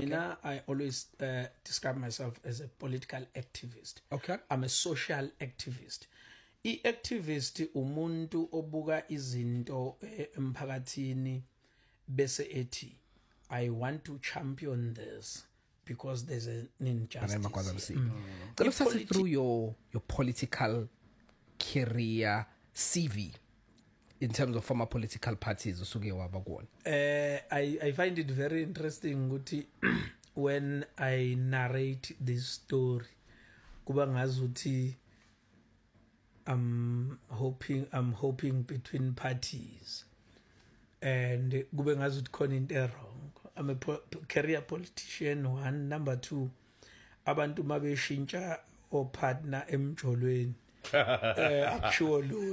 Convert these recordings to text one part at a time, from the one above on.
Mina, I always describe myself as a political activist. Okay. I'm a social activist. I-activist umuntu obuka izinto emphakathini bese ethi I want to champion this because there's an injustice. Let's take us through your political career CV in terms of former political parties. I find it very interesting ukuthi when I narrate this story kuba ngazuthi I'm hoping between parties and kube ngazuthi khona into wrong. I'm a career politician, one. Number two, abantu mabeshintsha o partner emjolweni actually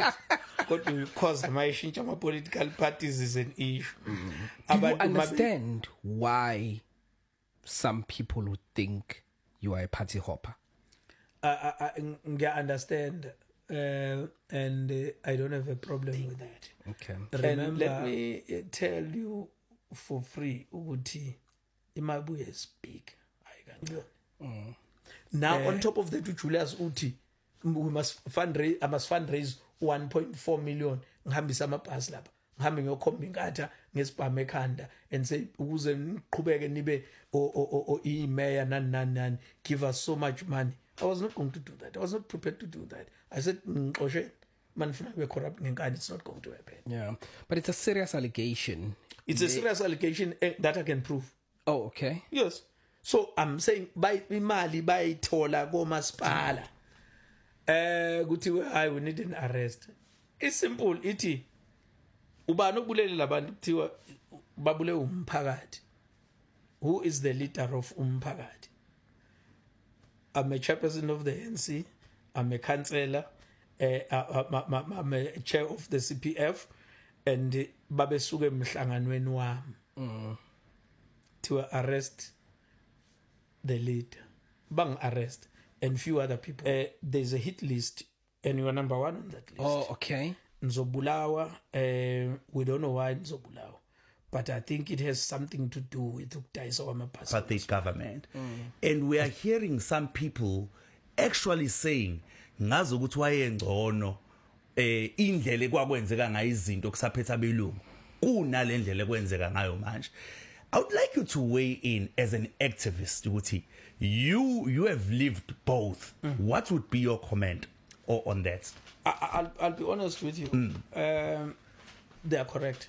kodwa because mayishintsha ama political parties is an issue. Do you understand why some people would think you are a party hopper? I understand and I don't have a problem with that. Okay. And let me tell you for free ukuthi imabuye is big. Now on top of that, Julius uthi we must fundraise, I must fundraise 1.4 million ngihambisa amabhasi lapha ngihambe ngiyokhomba inkatha ngesibhame ekhanda and say ukuze niqhubeke nibe i-mayor nani give us so much money. I was not going to do that. I was not prepared to do that. I said ngixoshe manifuna be corrupt ngenkani, it's not going to happen. Yeah, but it's a serious allegation. It's a serious allegation that I can prove. Oh, okay. Yes. So I'm saying by imali bayithola komasipala kuthiwe we need an arrest. It's simple. Ithi ubani obulele labantu kuthiwa babule umphakathi. Who is the leader of umphakathi? I'm a chairperson of the ANC. I'm a councillor. I'm a chair of the CPF. And babesuke emhlanganweni wami to arrest the leader. Bang arrest and few other people. There's a hit list and you are number one on that list. Oh, okay. Nzobulawa, we don't know why Nzobulawa, but I think it has something to do with the government. And we are hearing some people actually saying ngazi ukuthi wayengcono indlela ekwakwenzeka ngayo izinto kusaphetha belungu kunale ndlela ekwenzeka ngayo manje. I would like you to weigh in as an activist ukuthi you have lived both. What would be your comment on that? I'll be honest with you. They are correct.